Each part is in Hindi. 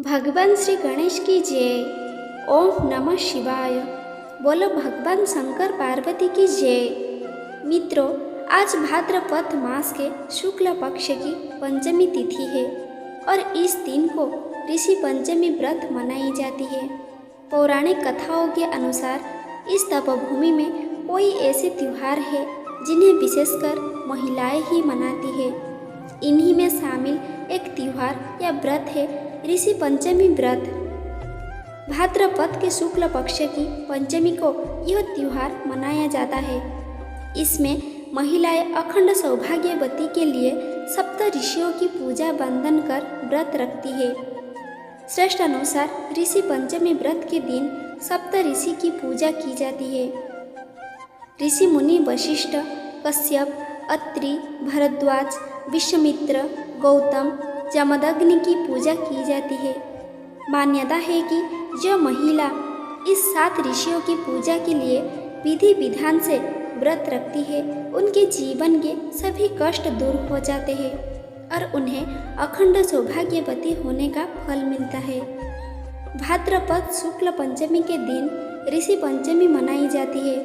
भगवान श्री गणेश की जय। ओम नमः शिवाय। बोलो भगवान शंकर पार्वती की जय। मित्रों, आज भाद्रपद मास के शुक्ल पक्ष की पंचमी तिथि है और इस दिन को ऋषि पंचमी व्रत मनाई जाती है। पौराणिक कथाओं के अनुसार इस तपोभूमि में कोई ऐसे त्योहार है जिन्हें विशेषकर महिलाएं ही मनाती है। इन्हीं में शामिल एक त्योहार या व्रत है ऋषि पंचमी व्रत। भाद्रपद के शुक्ल पक्ष की पंचमी को यह त्योहार मनाया जाता है। इसमें महिलाएं अखंड सौभाग्यवती के लिए सप्त ऋषियों की पूजा बंधन कर व्रत रखती है। श्रेष्ठ अनुसार ऋषि पंचमी व्रत के दिन सप्त ऋषि की पूजा की जाती है। ऋषि मुनि वशिष्ठ, कश्यप, अत्रि, भरद्वाज, विश्वामित्र, गौतम, जमदग्नि की पूजा की जाती है। मान्यता है कि जो महिला इस 7 ऋषियों की पूजा के लिए विधि विधान से व्रत रखती है, उनके जीवन के सभी कष्ट दूर हो जाते हैं और उन्हें अखंड सौभाग्यवती होने का फल मिलता है। भाद्रपद शुक्ल पंचमी के दिन ऋषि पंचमी मनाई जाती है।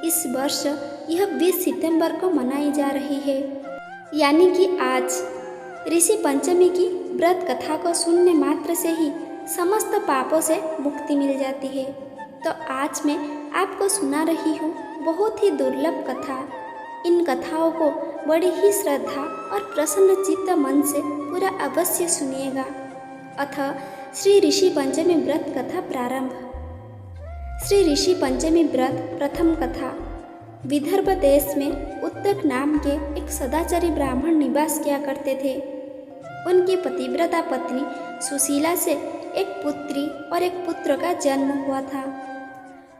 इस वर्ष यह 20 सितंबर को मनाई जा रही है, यानी कि आज। ऋषि पंचमी की व्रत कथा को सुनने मात्र से ही समस्त पापों से मुक्ति मिल जाती है। तो आज मैं आपको सुना रही हूँ बहुत ही दुर्लभ कथा। इन कथाओं को बड़ी ही श्रद्धा और प्रसन्न चित्त मन से पूरा अवश्य सुनिएगा। अतः श्री ऋषि पंचमी व्रत कथा प्रारंभ। श्री ऋषि पंचमी व्रत प्रथम कथा। विदर्भ देश में उत्तक नाम के एक सदाचारी ब्राह्मण निवास किया करते थे। उनकी पतिव्रता पत्नी सुशीला से एक पुत्री और एक पुत्र का जन्म हुआ था।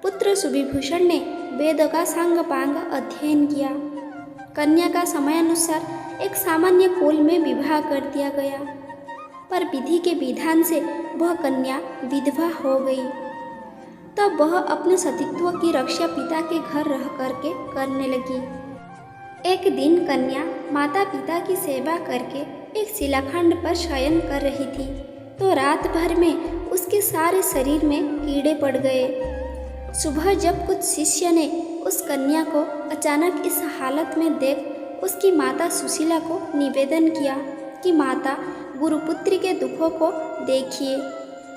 पुत्र सुविभूषण ने वेद का सांग पांग अध्ययन किया। कन्या का समयानुसार एक सामान्य कुल में विवाह कर दिया गया, पर विधि के विधान से वह कन्या विधवा हो गई। तब वह अपने सतीत्व की रक्षा पिता के घर रह करके करने लगी। एक दिन कन्या माता पिता की सेवा करके एक शिलाखंड पर शयन कर रही थी, तो रात भर में उसके सारे शरीर में कीड़े पड़ गए। सुबह जब कुछ शिष्य ने उस कन्या को अचानक इस हालत में देख उसकी माता सुशीला को निवेदन किया कि माता, गुरुपुत्री के दुखों को देखिए।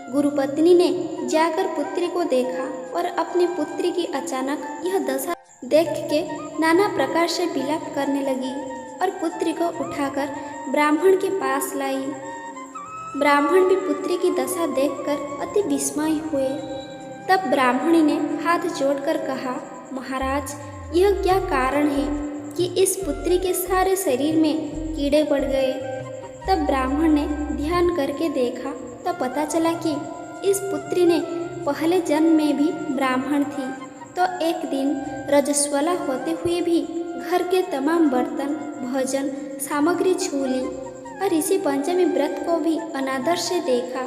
गुरुपत्नी ने जाकर पुत्री को देखा और अपनी पुत्री की अचानक यह दशा देख के नाना प्रकार से विलाप करने लगी और पुत्री को उठाकर ब्राह्मण के पास लाई। ब्राह्मण भी पुत्री की दशा देखकर अति विस्मय हुए। तब ब्राह्मणी ने हाथ जोड़कर कहा, महाराज, यह क्या कारण है कि इस पुत्री के सारे शरीर में कीड़े पड़ गए। तब ब्राह्मण ने ध्यान करके देखा तो पता चला कि इस पुत्री ने पहले जन्म में भी ब्राह्मण थी। तो एक दिन रजस्वला होते हुए भी घर के तमाम बर्तन, भोजन सामग्री छू ली और ऋषि पंचमी व्रत को भी अनादर से देखा।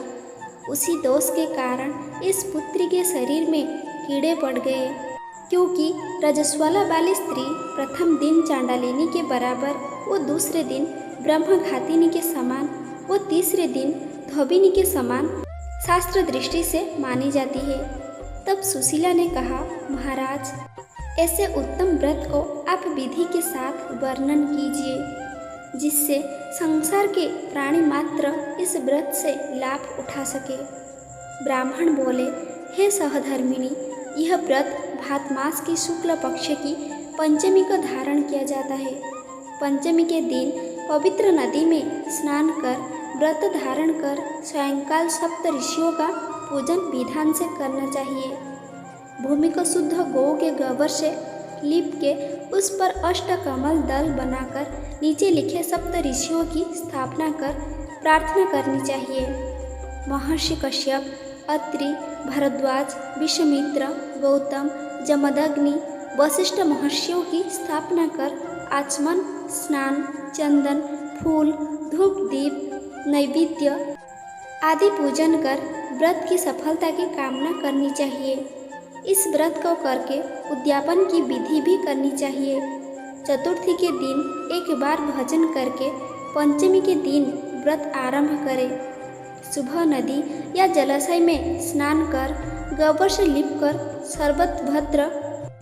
उसी दोष के कारण इस पुत्री के शरीर में कीड़े पड़ गए। क्योंकि रजस्वला वाली स्त्री प्रथम दिन चांडालिनी के बराबर, वो दूसरे दिन ब्रह्मघातिनी के समान, वो तीसरे दिन धोबिनी के समान शास्त्र दृष्टि से मानी जाती है। तब सुशीला ने कहा, महाराज, ऐसे उत्तम व्रत को आप विधि के साथ वर्णन कीजिए, जिससे संसार के प्राणी मात्र इस व्रत से लाभ उठा सके। ब्राह्मण बोले, हे सहधर्मिणी, यह व्रत भाद्र मास की शुक्ल पक्ष की पंचमी को धारण किया जाता है। पंचमी के दिन पवित्र नदी में स्नान कर व्रत धारण कर सायंकाल सप्त ऋषियों का पूजन विधान से करना चाहिए। भूमि को शुद्ध गौ के गोबर से लीप के उस पर अष्टकमल दल बनाकर नीचे लिखे सप्त ऋषियों की स्थापना कर प्रार्थना करनी चाहिए। महर्षि कश्यप, अत्रि, भरद्वाज, विश्वामित्र, गौतम, जमदग्नि, वशिष्ठ महर्षियों की स्थापना कर आचमन, स्नान, चंदन, फूल, धूप, दीप, नैवेद्य आदि पूजन कर व्रत की सफलता की कामना करनी चाहिए। इस व्रत को करके उद्यापन की विधि भी करनी चाहिए। चतुर्थी के दिन एक बार भजन करके पंचमी के दिन व्रत आरंभ करें। सुबह नदी या जलाशय में स्नान कर गोबर से लिपकर शरबत भद्र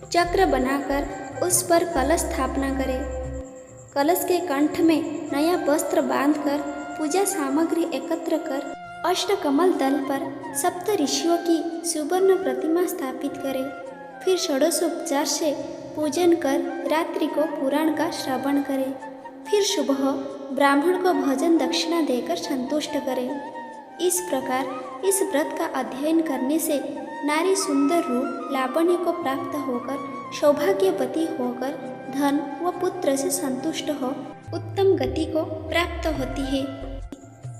चक्र बनाकर उस पर कलश स्थापना करें। कलश के कंठ में नया वस्त्र बांधकर पूजा सामग्री एकत्र कर अष्टकमल दल पर सप्त ऋषियों की सुवर्ण प्रतिमा स्थापित करें। फिर षोडशोपचार से पूजन कर रात्रि को पुराण का श्रवण करें। फिर सुबह ब्राह्मण को भोजन दक्षिणा देकर संतुष्ट करें। इस प्रकार इस व्रत का अध्ययन करने से नारी सुंदर रूप लावण्य को प्राप्त होकर सौभाग्यवती होकर धन व पुत्र से संतुष्ट हो उत्तम गति को प्राप्त होती है।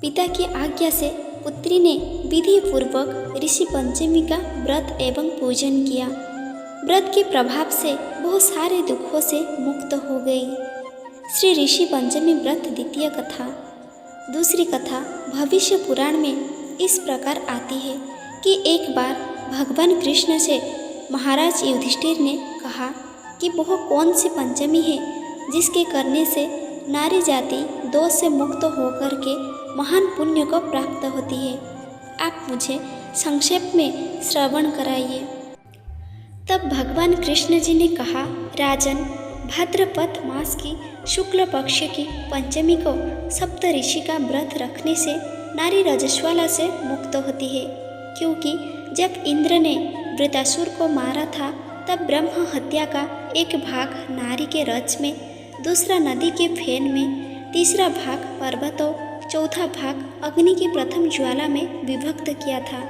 पिता की आज्ञा से पुत्री ने विधि पूर्वक ऋषि पंचमी का व्रत एवं पूजन किया। व्रत के प्रभाव से बहुत सारे दुखों से मुक्त हो गई। श्री ऋषि पंचमी व्रत द्वितीय कथा। दूसरी कथा भविष्य पुराण में इस प्रकार आती है कि एक बार भगवान कृष्ण से महाराज युधिष्ठिर ने कहा कि वह कौन सी पंचमी है जिसके करने से नारी जाति दोष से मुक्त होकर के महान पुण्य को प्राप्त होती है। आप मुझे संक्षेप में श्रवण कराइए। तब भगवान कृष्ण जी ने कहा, राजन, भाद्रपद मास की शुक्ल पक्ष की पंचमी को सप्त ऋषि का व्रत रखने से नारी रजस्वला से मुक्त होती है, क्योंकि जब इंद्र ने वृतासुर को मारा था तब ब्रह्म हत्या का एक भाग नारी के रज में, दूसरा नदी के फेन में, तीसरा भाग पर्वतों, चौथा भाग अग्नि की प्रथम ज्वाला में विभक्त किया था।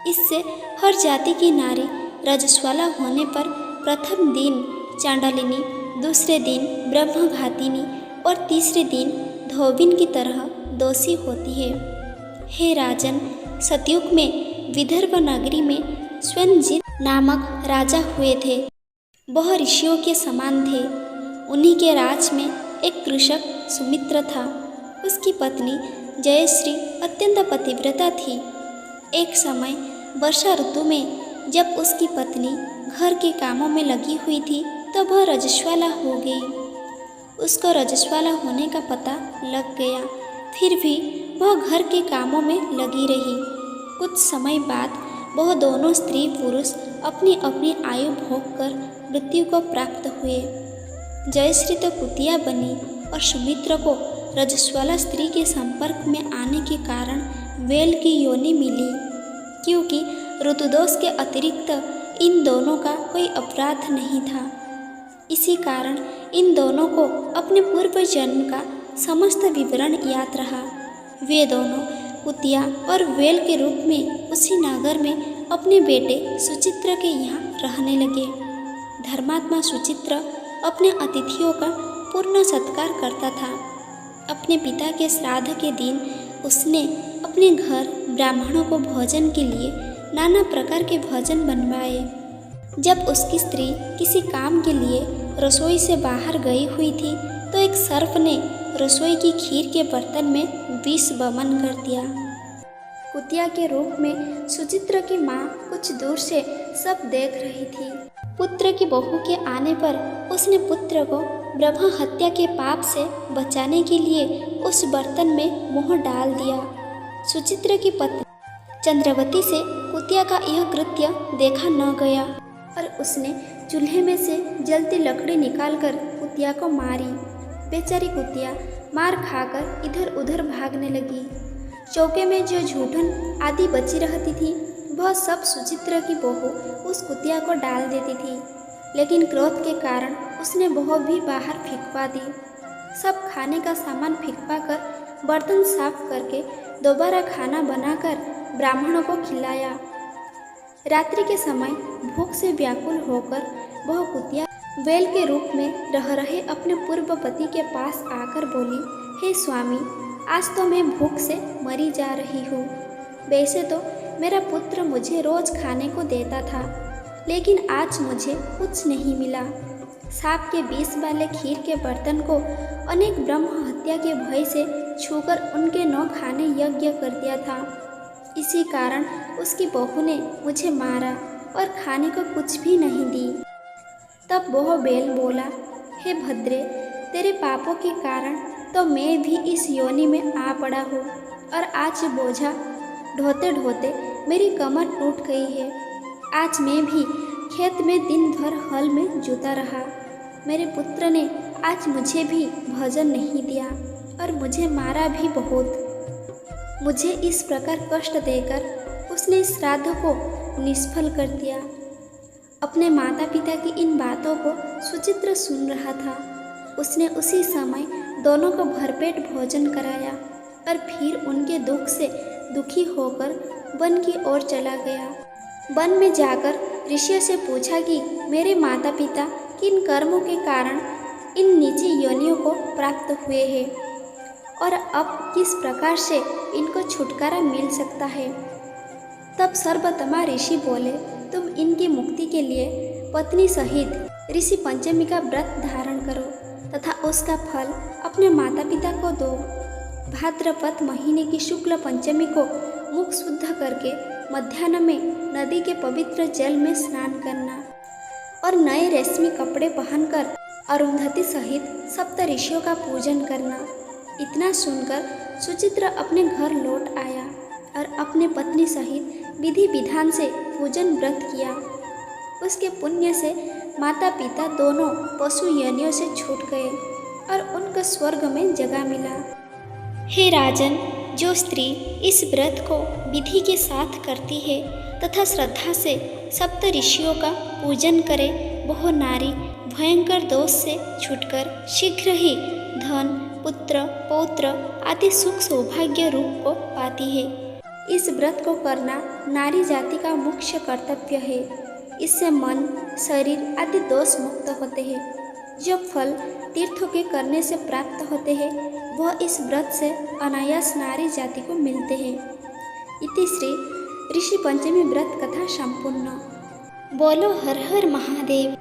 इससे हर जाति की नारी रजस्वला होने पर प्रथम दिन चांडालिनी, दूसरे दिन ब्रह्मघातिनी और तीसरे दिन धोबिन की तरह दोषी होती है। हे राजन, सतयुग में विदर्भ नगरी में स्वयंजित नामक राजा हुए थे। वह ऋषियों के समान थे। उन्हीं के राज में एक कृषक सुमित्र था। उसकी पत्नी जयश्री अत्यंत पतिव्रता थी। एक समय वर्षा ऋतु में जब उसकी पत्नी घर के कामों में लगी हुई थी तब वह रजस्वला हो गई। उसको रजस्वला होने का पता लग गया, फिर भी वह घर के कामों में लगी रही। कुछ समय बाद वह दोनों स्त्री पुरुष अपनी अपनी आयु भोग कर मृत्यु को प्राप्त हुए। जयश्री तो कुतिया बनी और सुमित्र को रजस्वला स्त्री के संपर्क में आने के कारण वेल की योनि मिली, क्योंकि ऋतुदोष के अतिरिक्त इन दोनों का कोई अपराध नहीं था। इसी कारण इन दोनों को अपने पूर्व जन्म का समस्त विवरण याद रहा। वे दोनों कुतिया और वेल के रूप में उसी नगर में अपने बेटे सुचित्र के यहाँ रहने लगे। धर्मात्मा सुचित्र अपने अतिथियों का पूर्ण सत्कार करता था। अपने पिता के श्राद्ध के दिन उसने अपने घर ब्राह्मणों को भोजन के लिए नाना प्रकार के भोजन बनवाए। जब उसकी स्त्री किसी काम के लिए रसोई से बाहर गई हुई थी तो एक सर्प ने रसोई की खीर के बर्तन में विष वमन कर दिया। कुतिया के रूप में सुचित्र की माँ कुछ दूर से सब देख रही थी। पुत्र की बहू के आने पर उसने पुत्र को ब्रह्म हत्या के पाप से बचाने के लिए उस बर्तन में मुँह डाल दिया। सुचित्र की पत्नी चंद्रवती से कुतिया का यह कृत्य देखा न गया और उसने चूल्हे में से जलती लकड़ी निकालकर कुतिया को मारी। बेचारी कुतिया मार खाकर इधर उधर भागने लगी। चौके में जो झूठन आदि बची रहती थी वह सब सुचित्र की बहू उस कुतिया को डाल देती थी, लेकिन क्रोध के कारण उसने वह भी बाहर फेंकवा दी। सब खाने का सामान फेंकवा कर बर्तन साफ करके दोबारा खाना बनाकर ब्राह्मणों को खिलाया। रात्रि के समय भूख से व्याकुल होकर वह कुतिया वेल के रूप में रह रहे अपने पूर्व पति के पास आकर बोली, हे स्वामी, आज तो मैं भूख से मरी जा रही हूँ। वैसे तो मेरा पुत्र मुझे रोज खाने को देता था, लेकिन आज मुझे कुछ नहीं मिला। सांप के विष वाले खीर के बर्तन को अनेक ब्रह्म हत्या के भय से छूकर उनके न खाने यज्ञ कर दिया था। इसी कारण उसकी बहू ने मुझे मारा और खाने को कुछ भी नहीं दी। तब वह बेल बोला, हे भद्रे, तेरे पापों के कारण तो मैं भी इस योनि में आ पड़ा हूँ। और आज ये बोझा ढोते ढोते मेरी कमर टूट गई है। आज मैं भी खेत में दिन भर हल में जोता रहा। मेरे पुत्र ने आज मुझे भी भोजन नहीं दिया और मुझे मारा भी बहुत। मुझे इस प्रकार कष्ट देकर उसने इस श्राद्ध को निष्फल कर दिया। अपने माता पिता की इन बातों को सुचित्र सुन रहा था। उसने उसी समय दोनों को भरपेट भोजन कराया और फिर उनके दुख से दुखी होकर वन की ओर चला गया। वन में जाकर ऋषियों से पूछा कि मेरे माता पिता किन कर्मों के कारण इन नीची योनियों को प्राप्त हुए हैं और अब किस प्रकार से इनको छुटकारा मिल सकता है। तब सर्वतमा ऋषि बोले, तुम इनकी मुक्ति के लिए पत्नी सहित ऋषि पंचमी का व्रत धारण करो तथा उसका फल अपने माता पिता को दो। भाद्रपद महीने की शुक्ल पंचमी को मुख शुद्ध करके मध्याह्न में नदी के पवित्र जल में स्नान करना और नए रेशमी कपड़े पहनकर अरुंधति सहित सप्त ऋषियों का पूजन करना। इतना सुनकर सुचित्र अपने घर लौट आया और अपने पत्नी सहित विधि विधान से पूजन व्रत किया। उसके पुण्य से माता पिता दोनों पशु योनियों से छूट गए और उनको स्वर्ग में जगह मिला। हे राजन, जो स्त्री इस व्रत को विधि के साथ करती है तथा श्रद्धा से सप्त ऋषियों का पूजन करे, वह नारी भयंकर दोष से छूटकर शीघ्र ही धन, पुत्र, पौत्र आदि सुख सौभाग्य रूप को पाती है। इस व्रत को करना नारी जाति का मुख्य कर्तव्य है। इससे मन, शरीर आदि दोष मुक्त होते हैं। जो फल तीर्थों के करने से प्राप्त होते हैं वह इस व्रत से अनायास नारी जाति को मिलते हैं। इति श्री ऋषि पंचमी व्रत कथा संपूर्ण। बोलो हर हर महादेव।